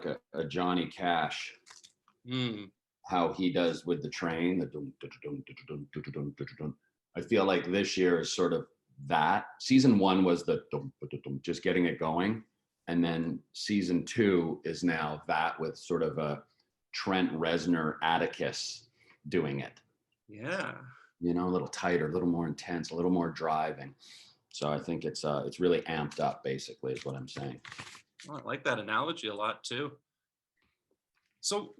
a Johnny Cash, how he does with the train, the dum, dum, dum, dum, dum, dum, dum, dum. I feel like this year is sort of that. Season 1 was the dum, dum, dum, just getting it going. And then season 2 is now that with sort of a Trent Reznor Atticus doing it. Yeah. You know, a little tighter, a little more intense, a little more driving. So I think it's really amped up, basically, is what I'm saying. Oh, I like that analogy a lot too. So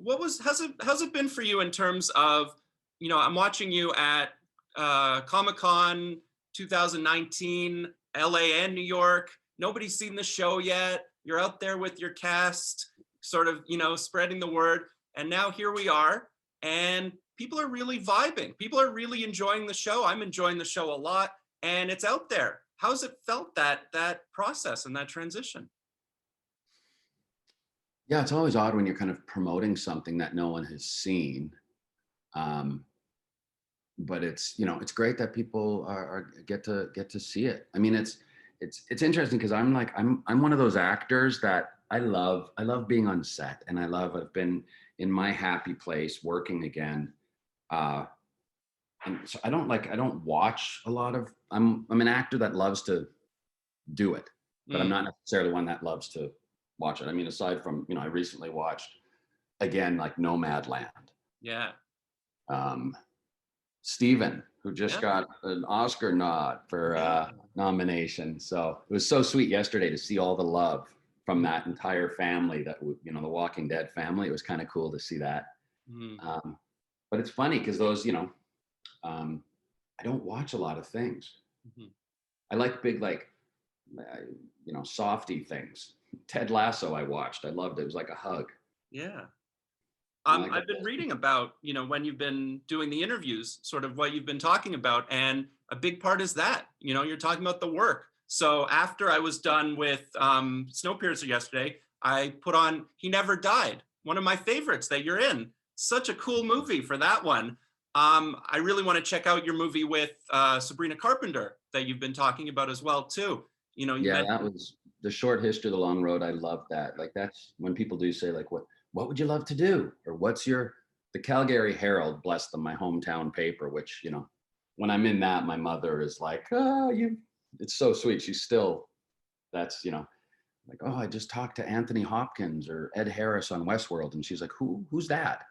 how's it been for you in terms of, I'm watching you at Comic-Con 2019, LA and New York. Nobody's seen the show yet. You're out there with your cast, sort of, spreading the word. And now here we are, and people are really vibing. People are really enjoying the show. I'm enjoying the show a lot, and it's out there. How's it felt, that process and that transition? Yeah, it's always odd when you're kind of promoting something that no one has seen. But it's great that people get to see it. I mean, it's interesting because I'm one of those actors that I love being on set, and I've been in my happy place working again. And so I don't watch a lot of, I'm an actor that loves to do it, but I'm not necessarily one that loves to watch it. I mean, aside from, I recently watched again, like Nomadland. Yeah. Steven, who just got an Oscar nod for nomination. So it was so sweet yesterday to see all the love from that entire family, that, the Walking Dead family. It was kind of cool to see that. But it's funny because those, I don't watch a lot of things. I like big, softy things. Ted Lasso I watched. I loved it. It was like a hug. Yeah. I've been reading about, when you've been doing the interviews, sort of what you've been talking about. And a big part is that, you're talking about the work. So after I was done with Snowpiercer yesterday, I put on He Never Died, one of my favorites that you're in. Such a cool movie for that one. I really want to check out your movie with Sabrina Carpenter that you've been talking about as well, too. That was The Short History of the Long Road. I love that. Like, that's when people do say, like, what would you love to do? Or the Calgary Herald, bless them, my hometown paper, which, when I'm in that, my mother is like, it's so sweet. She's still, that's, like, oh, I just talked to Anthony Hopkins or Ed Harris on Westworld. And she's like, who's that?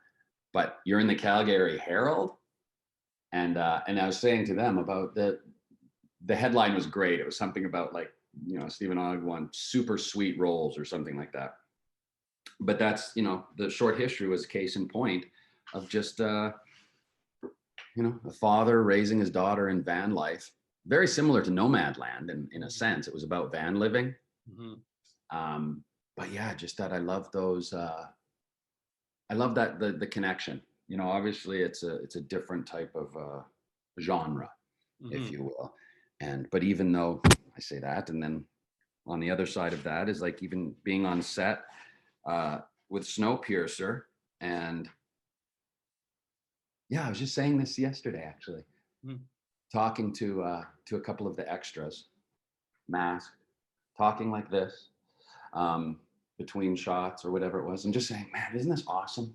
But you're in the Calgary Herald? And I was saying to them about the headline was great. It was something about, like, Steven Ogg won super sweet roles or something like that. But that's, The Short History was a case in point of just, a father raising his daughter in van life, very similar to Nomadland in a sense. It was about van living. But yeah, just that I love those, I love that the connection, obviously it's a different type of genre, if you will. But even though I say that, and then on the other side of that is, like, even being on set with Snowpiercer, and I was just saying this yesterday, actually, talking to a couple of the extras, masked, talking like this between shots or whatever it was, and just saying, man, isn't this awesome?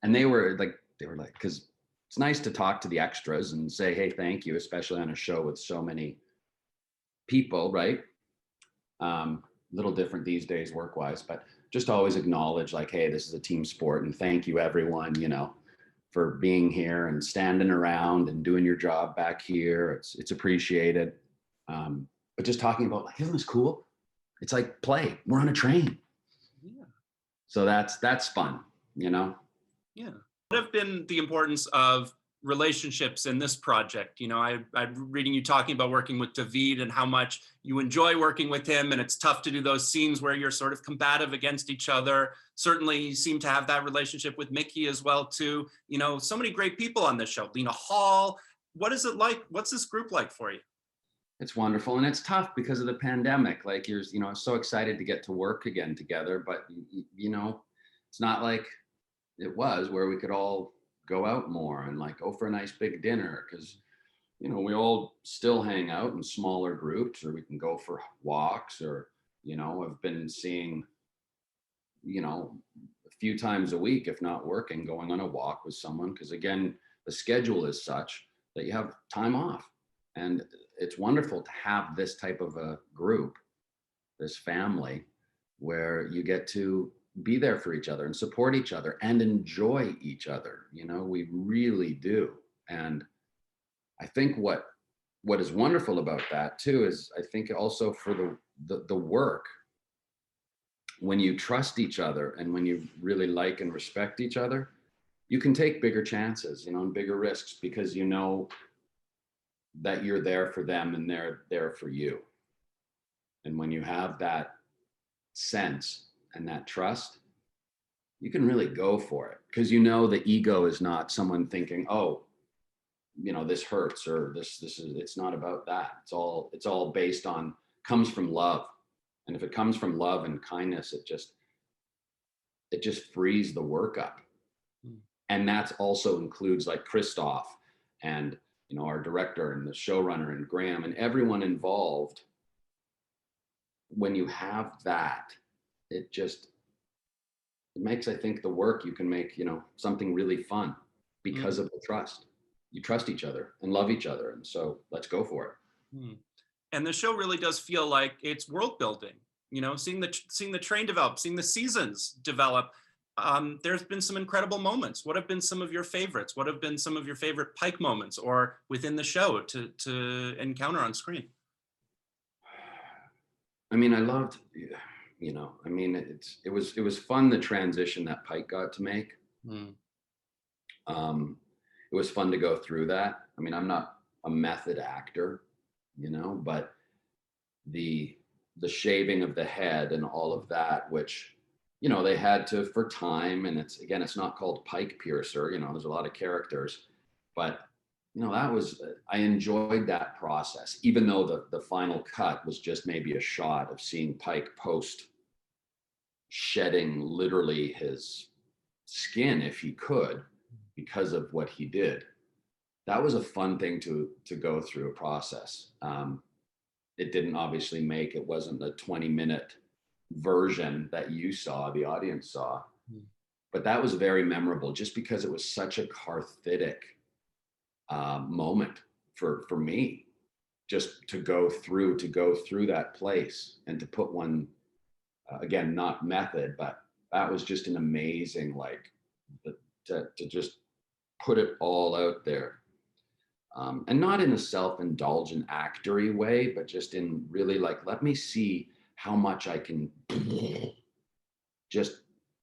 And they were like, because it's nice to talk to the extras and say, hey, thank you, especially on a show with so many people, right? Little different these days work-wise, but just always acknowledge, like, hey, this is a team sport, and thank you everyone, for being here and standing around and doing your job back here. It's appreciated. But just talking about, like, isn't this cool? It's like play. We're on a train. Yeah. So that's fun, Yeah. What have been the importance of relationships in this project? I'm reading you talking about working with David and how much you enjoy working with him, and it's tough to do those scenes where you're sort of combative against each other. Certainly you seem to have that relationship with Mickey as well too. So many great people on this show. Lena Hall. What is it like? What's this group like for you? It's wonderful, and it's tough because of the pandemic. Like, I'm so excited to get to work again together, but it's not like it was where we could all go out more and, like, go for a nice big dinner, because we all still hang out in smaller groups, or we can go for walks, or I've been seeing a few times a week, if not working, going on a walk with someone, because again, the schedule is such that you have time off. And it's wonderful to have this type of a group, this family, where you get to be there for each other and support each other and enjoy each other. We really do. And I think what is wonderful about that too is, I think also for the work, when you trust each other and when you really like and respect each other, you can take bigger chances, and bigger risks, because you know that you're there for them and they're there for you. And when you have that sense and that trust, you can really go for it, because the ego is not someone thinking, oh, this hurts, or this is, it's not about that. It's all based on, comes from love. And if it comes from love and kindness, it just frees the work up. And that also includes like Christoph and our director and the showrunner and Graham and everyone involved. When you have that, it makes, I think, the work you can make, something really fun, because of the trust. You trust each other and love each other. And so let's go for it. And the show really does feel like it's world building, seeing the train develop, seeing the seasons develop. There's been some incredible moments. What have been some of your favorites? What have been some of your favorite Pike moments, or within the show to encounter on screen? I mean, I loved, it was fun, the transition that Pike got to make. It was fun to go through that. I mean, I'm not a method actor, but the shaving of the head and all of that, which, they had to, for time, and it's not called Pike Piercer, there's a lot of characters, but I enjoyed that process, even though the final cut was just maybe a shot of seeing Pike post shedding literally his skin, if he could, because of what he did. That was a fun thing to go through a process. It didn't obviously it wasn't a 20-minute version that you saw, the audience saw, but that was very memorable, just because it was such a cathartic moment for me, just to go through that place and to put one, again, not method, but that was just an amazing, to just put it all out there. And not in a self-indulgent actory way, but just in really let me see how much I can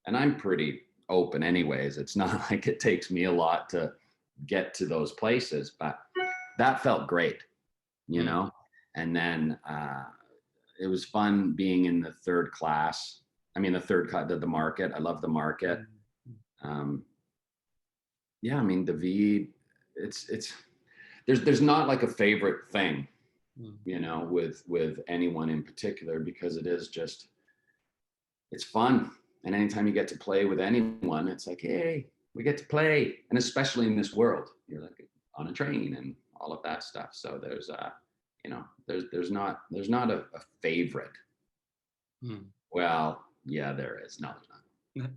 and I'm pretty open anyways. It's not like it takes me a lot to get to those places, but that felt great, and then it was fun being in the third class. I mean, the market. I love the market. Yeah, I mean, David, there's not like a favorite thing, with anyone in particular, because it is just, it's fun. And anytime you get to play with anyone, it's like, hey, we get to play. And especially in this world, you're like on a train and all of that stuff. So there's there's not a favorite. Well, yeah, there is. No, there's not.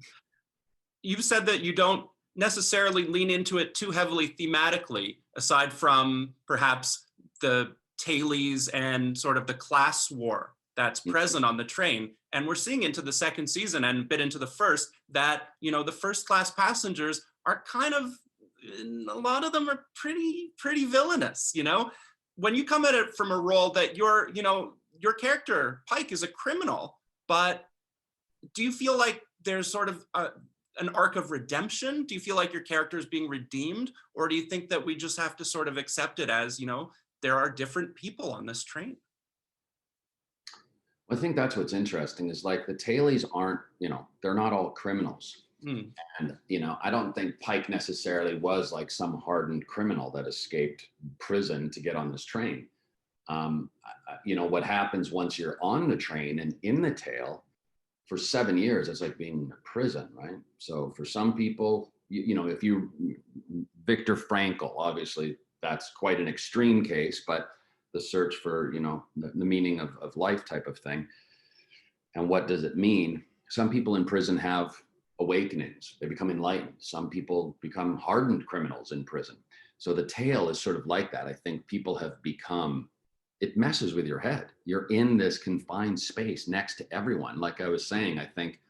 You've said that you don't necessarily lean into it too heavily thematically, aside from perhaps the tailies and sort of the class war that's present on the train. And we're seeing into the second season and a bit into the first that, the first class passengers are kind of, a lot of them are pretty villainous, When you come at it from a role that your character, Pike, is a criminal, but do you feel like there's sort of an arc of redemption? Do you feel like your character is being redeemed? Or do you think that we just have to sort of accept it as, there are different people on this train? I think that's what's interesting, is the tailies aren't, they're not all criminals. And, I don't think Pike necessarily was like some hardened criminal that escaped prison to get on this train. What happens once you're on the train and in the tail for 7 years, it's like being in prison, right? So for some people, if you, Viktor Frankl, obviously that's quite an extreme case, but the search for, the meaning of life type of thing. And what does it mean? some people in prison have awakenings. They become enlightened. Some people become hardened criminals in prison. So the tale is sort of like that. I think people have become, it messes with your head. You're in this confined space next to everyone. Like I was saying, I think,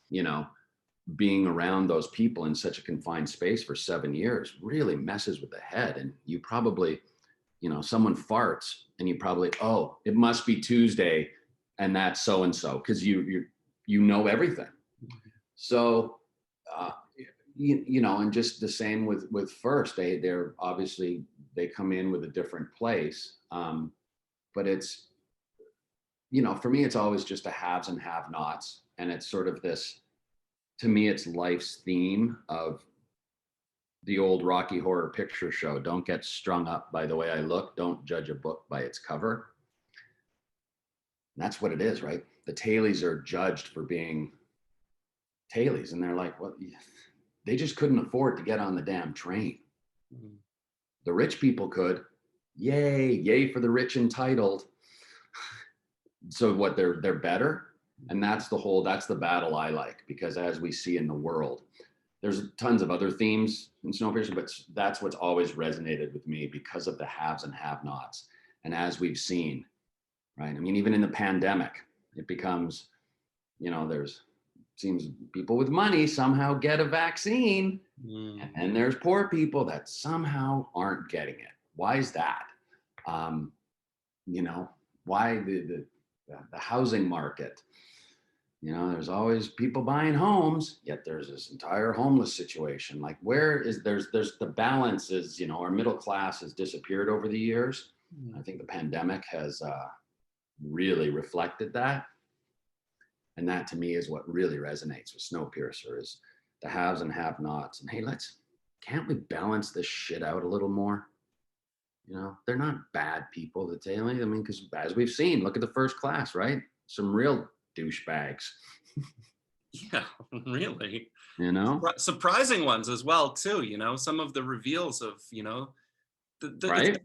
you know, being around those people in such a confined space for 7 years really messes with the head. And you probably, you know, someone farts and you probably, oh, it must be Tuesday and that's so and so, because you know everything. So you know, and just the same with First, they're obviously, they come in with a different place, but it's, you know, for me it's always just a haves and have nots, and it's sort of this, to me it's life's theme of the old Rocky Horror Picture Show. Don't get strung up by the way I look, don't judge a book by its cover. And that's what it is, right? The tailies are judged for being tailies, and they're like, well, they just couldn't afford to get on the damn train. Mm-hmm. The rich people could. Yay for the rich entitled. So what, they're better? And that's the battle I like, because as we see in the world, there's tons of other themes in Snowpiercer, but that's what's always resonated with me because of the haves and have-nots. And as we've seen, right? I mean, even in the pandemic, it becomes, you know, seems people with money somehow get a vaccine, and then there's poor people that somehow aren't getting it. Why is that? You know, why the housing market? You know, there's always people buying homes, yet there's this entire homeless situation. Like, where is there's the balance is, you know, our middle class has disappeared over the years. I think the pandemic has really reflected that. And that to me is what really resonates with Snowpiercer, is the haves and have-nots. And hey, can't we balance this shit out a little more? You know, they're not bad people, the tailies. I mean, because as we've seen, look at the First Class, right? Some real douchebags. Yeah, really. You know? Surprising ones as well, too, you know, some of the reveals of, you know, right?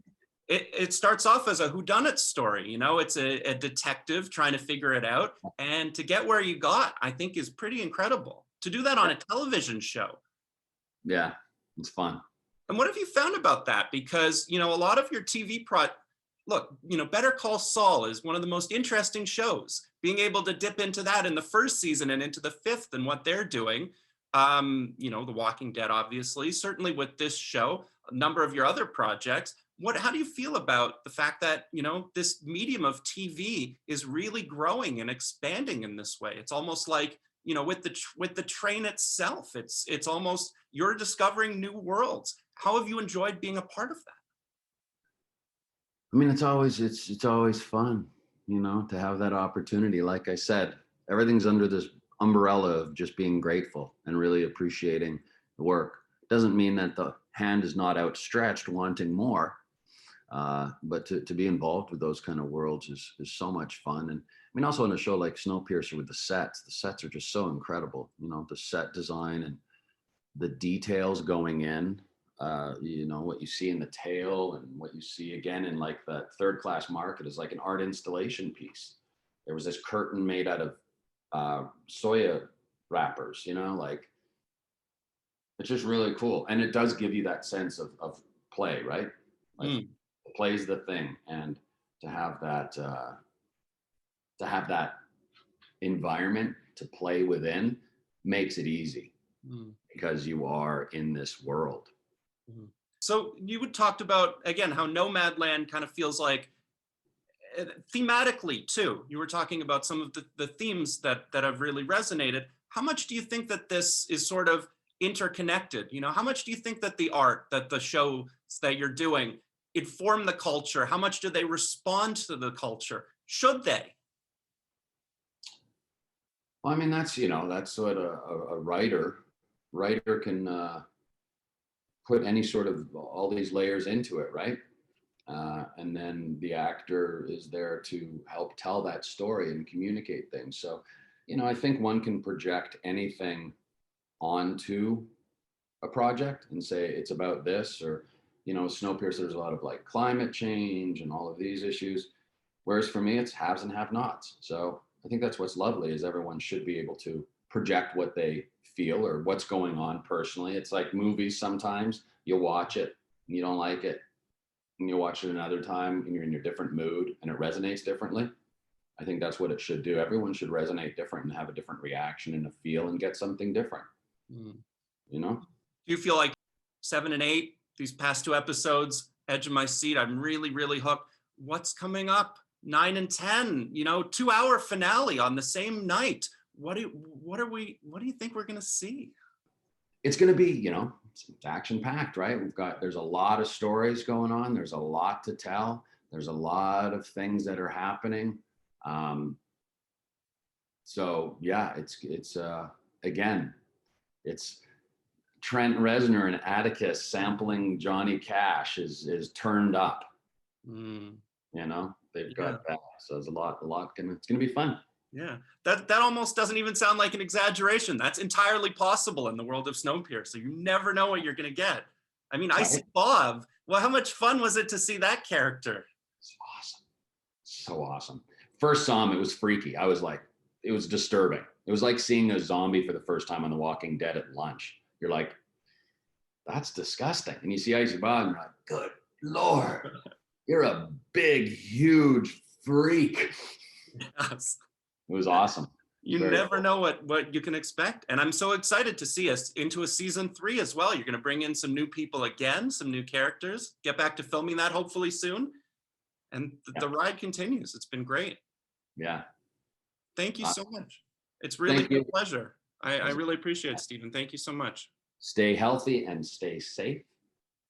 It starts off as a whodunit story, you know, it's a detective trying to figure it out. And to get where you got, I think is pretty incredible. To do that on a television show. Yeah, it's fun. And what have you found about that? Because, you know, a lot of your TV look, you know, Better Call Saul is one of the most interesting shows. Being able to dip into that in the first season and into the fifth and what they're doing. You know, The Walking Dead, obviously, certainly with this show, a number of your other projects. How do you feel about the fact that, you know, this medium of TV is really growing and expanding in this way? It's almost like, you know, with the train itself, it's almost you're discovering new worlds. How have you enjoyed being a part of that? I mean, it's always fun, you know, to have that opportunity. Like I said, everything's under this umbrella of just being grateful and really appreciating the work. Doesn't mean that the hand is not outstretched wanting more. But to be involved with those kind of worlds is so much fun. And I mean, also in a show like Snowpiercer with the sets are just so incredible. You know, the set design and the details going in, you know, what you see in the tail and what you see again in like the Third Class market is like an art installation piece. There was this curtain made out of soya wrappers, you know, like it's just really cool. And it does give you that sense of play, right? Like, plays the thing, and to have that environment to play within makes it easy because you are in this world. So you had talked about again how Nomadland kind of feels like thematically too. You were talking about some of the themes that have really resonated. How much do you think that this is sort of interconnected? You know, how much do you think that the art, that the shows that you're doing inform the culture? How much do they respond to the culture? Should they? Well, I mean, that's what a writer can put any sort of all these layers into it, right? And then the actor is there to help tell that story and communicate things. So, you know, I think one can project anything onto a project and say it's about this, or, you know, Snowpiercer, there's a lot of like climate change and all of these issues. Whereas for me, it's haves and have-nots. So I think that's what's lovely, is everyone should be able to project what they feel or what's going on personally. It's like movies. Sometimes you'll watch it and you don't like it, and you'll watch it another time and you're in your different mood and it resonates differently. I think that's what it should do. Everyone should resonate different and have a different reaction and a feel and get something different. You know? Do you feel like 7 and 8, these past 2 episodes, edge of my seat, I'm really, really hooked. What's coming up? 9 and 10, you know, 2-hour finale on the same night. What do you think we're gonna see? It's going to be, you know, it's action packed, right? There's a lot of stories going on. There's a lot to tell. There's a lot of things that are happening. So yeah, again, it's Trent Reznor and Atticus sampling Johnny Cash is turned up. You know, they've got that. So there's a lot, it's gonna be fun. Yeah, that almost doesn't even sound like an exaggeration. That's entirely possible in the world of Snowpiercer. You never know what you're gonna get. I mean, I see Bob. Well, how much fun was it to see that character? It's awesome. So awesome. First saw him, it was freaky. I was like, it was disturbing. It was like seeing a zombie for the first time on The Walking Dead at lunch. You're like, that's disgusting. And you see Icy Bob and you're like, good Lord, you're a big, huge freak. Yes. It was awesome. You never know what you can expect. And I'm so excited to see us into a season 3 as well. You're going to bring in some new people again, some new characters, get back to filming that hopefully soon. And the ride continues. It's been great. Yeah. Thank you so much. It's really been a pleasure. I really appreciate it, Steven. Thank you so much. Stay healthy and stay safe.